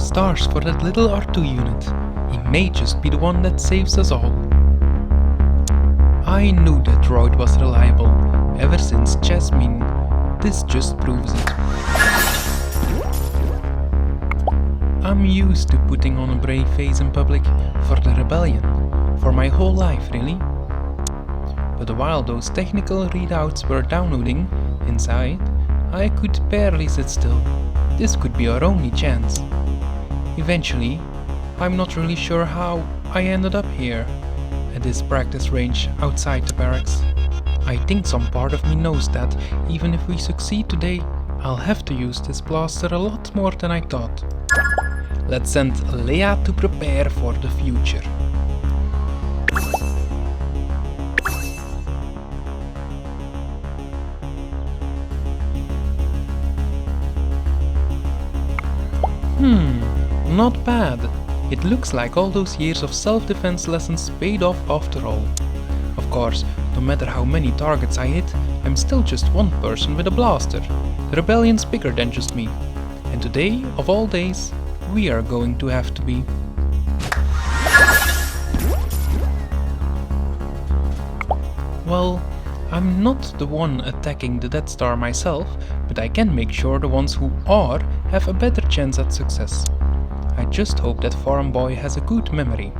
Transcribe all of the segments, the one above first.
stars for that little R2 unit. He may just be the one that saves us all. I knew that droid was reliable, ever since Jasmine. This just proves it. I'm used to putting on a brave face in public for the rebellion, for my whole life really. But while those technical readouts were downloading inside, I could barely sit still. This could be our only chance. Eventually, I'm not really sure how I ended up here, at this practice range outside the barracks. I think some part of me knows that even if we succeed today, I'll have to use this blaster a lot more than I thought. Let's send Leia to prepare for the future. Not bad. It looks like all those years of self-defense lessons paid off after all. Of course, no matter how many targets I hit, I'm still just one person with a blaster. The rebellion's bigger than just me. And today, of all days, we are going to have to be. Well, I'm not the one attacking the Death Star myself, but I can make sure the ones who are have a better chance at success. I just hope that foreign boy has a good memory.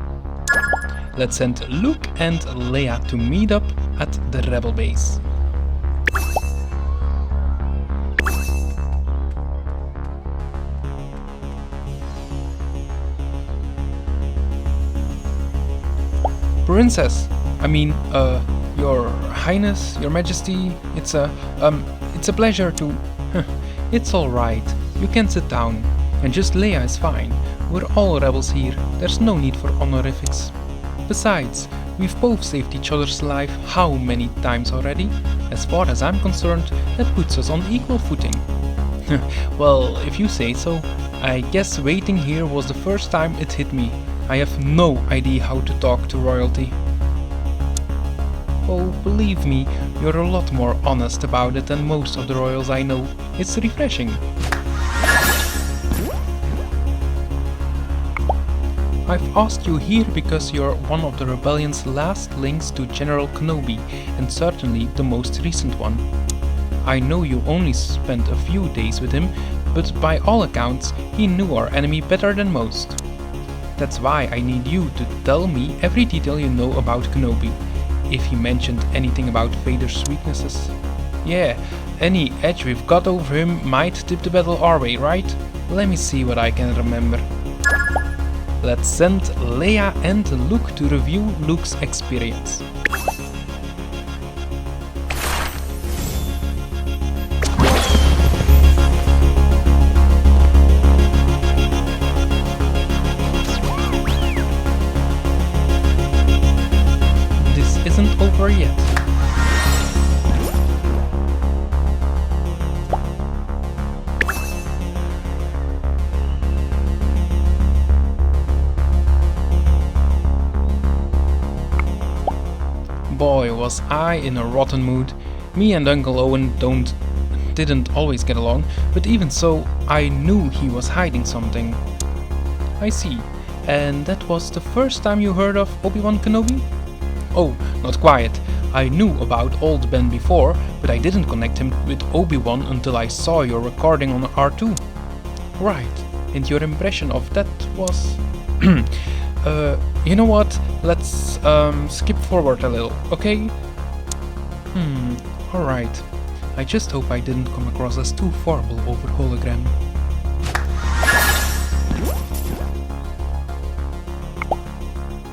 Let's send Luke and Leia to meet up at the rebel base. Princess, Your Highness, Your Majesty, it's a pleasure to... It's alright, you can sit down, and just Leia is fine. We're all rebels here, there's no need for honorifics. Besides, we've both saved each other's life how many times already? As far as I'm concerned, that puts us on equal footing. Well, if you say so, I guess waiting here was the first time it hit me. I have no idea how to talk to royalty. Oh, believe me, you're a lot more honest about it than most of the royals I know. It's refreshing. I've asked you here because you're one of the rebellion's last links to General Kenobi, and certainly the most recent one. I know you only spent a few days with him, but by all accounts, he knew our enemy better than most. That's why I need you to tell me every detail you know about Kenobi. If he mentioned anything about Vader's weaknesses. Yeah, any edge we've got over him might tip the battle our way, right? Let me see what I can remember. Let's send Leia and Luke to review Luke's experience. This isn't over yet. Boy, was I in a rotten mood. Me and Uncle Owen didn't always get along, but even so, I knew he was hiding something. I see. And that was the first time you heard of Obi-Wan Kenobi? Oh, not quite. I knew about Old Ben before, but I didn't connect him with Obi-Wan until I saw your recording on R2. Right, and your impression of that was... you know what? Let's skip forward a little, okay? Alright. I just hope I didn't come across as too formal over hologram.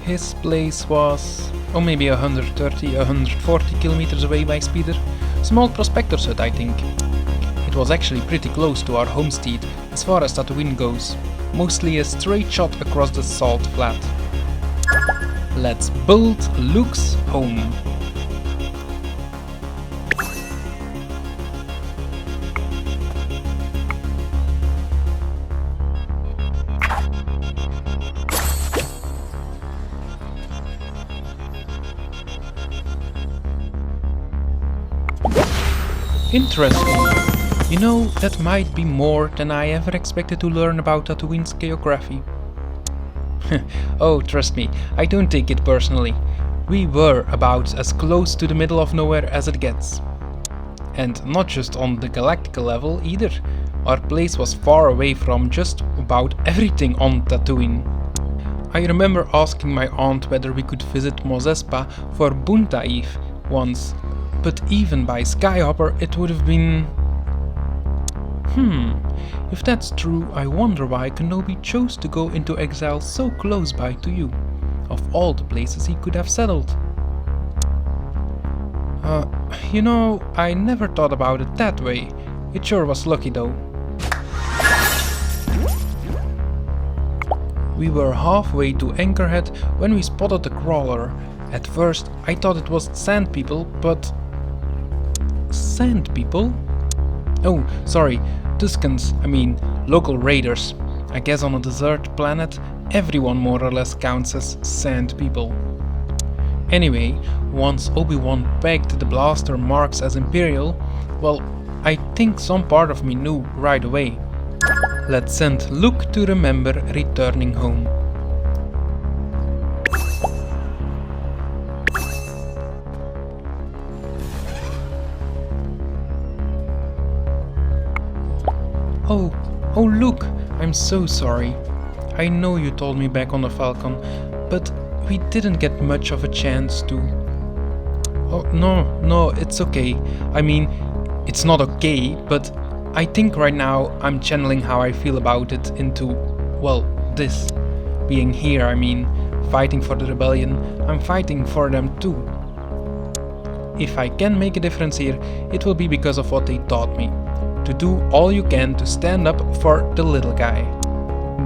His place was... oh, maybe 130, 140 kilometers away by speeder. Small prospector's hut, I think. It was actually pretty close to our homestead, as far as Tatooine goes. Mostly a straight shot across the salt flat. Let's build Luke's home. Interesting. You know, that might be more than I ever expected to learn about Tatooine's geography. Oh, trust me, I don't take it personally. We were about as close to the middle of nowhere as it gets. And not just on the galactic level either. Our place was far away from just about everything on Tatooine. I remember asking my aunt whether we could visit Mos Espa for Buntaif once, but even by Skyhopper it would have been... If that's true, I wonder why Kenobi chose to go into exile so close by to you, of all the places he could have settled. You know, I never thought about it that way. It sure was lucky though. We were halfway to Anchorhead when we spotted a crawler. At first, I thought it was sand people, but... Sand people? Oh, sorry, Tuskens, local raiders. I guess on a desert planet, everyone more or less counts as sand people. Anyway, once Obi-Wan pegged the blaster marks as Imperial, well, I think some part of me knew right away. Let's send Luke to remember returning home. Oh Luke, I'm so sorry. I know you told me back on the Falcon, but we didn't get much of a chance to... Oh, no, it's okay. It's not okay, but I think right now I'm channeling how I feel about it into, well, this. Being here, fighting for the rebellion, I'm fighting for them too. If I can make a difference here, it will be because of what they taught me. To do all you can to stand up for the little guy.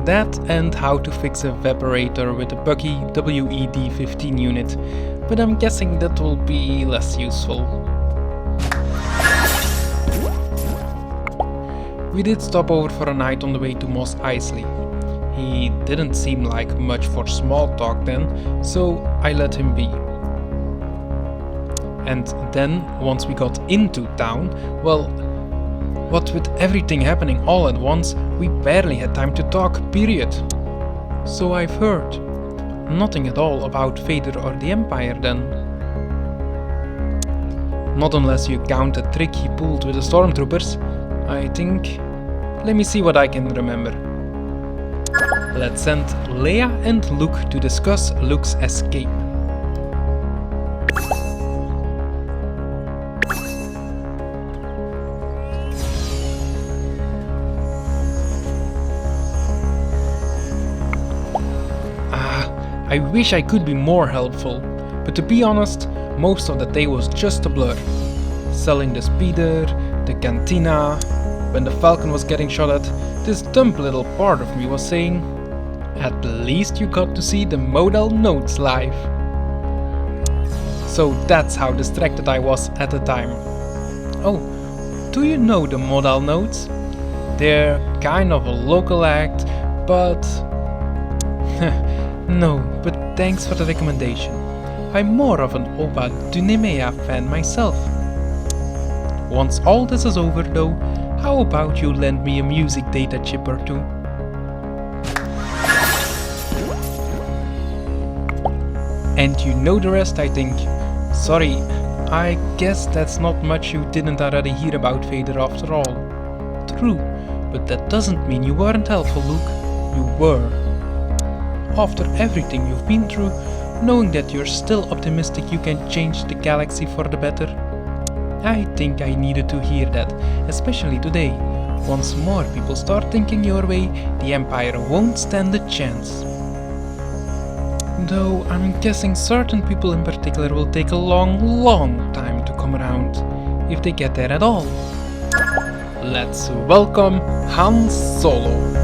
That and how to fix a evaporator with a buggy WED-15 unit, but I'm guessing that will be less useful. We did stop over for a night on the way to Mos Eisley. He didn't seem like much for small talk then, so I let him be. And then, once we got into town, well, what with everything happening all at once, we barely had time to talk, period. So I've heard. Nothing at all about Vader or the Empire then. Not unless you count the trick he pulled with the stormtroopers, I think. Let me see what I can remember. Let's send Leia and Luke to discuss Luke's escape. I wish I could be more helpful, but to be honest, most of the day was just a blur. Selling the speeder, the cantina, when the Falcon was getting shot at, this dumb little part of me was saying, at least you got to see the modal notes live. So that's how distracted I was at the time. Oh, do you know the modal notes? They're kind of a local act, but... No, but thanks for the recommendation. I'm more of an Oba Dunemea fan myself. Once all this is over though, how about you lend me a music data chip or two? And you know the rest, I think. Sorry, I guess that's not much you didn't already hear about Vader after all. True, but that doesn't mean you weren't helpful, Luke. You were. After everything you've been through, knowing that you're still optimistic you can change the galaxy for the better, I think I needed to hear that, especially today. Once more people start thinking your way, the Empire won't stand a chance. Though I'm guessing certain people in particular will take a long time to come around, if they get there at all. Let's welcome Han Solo.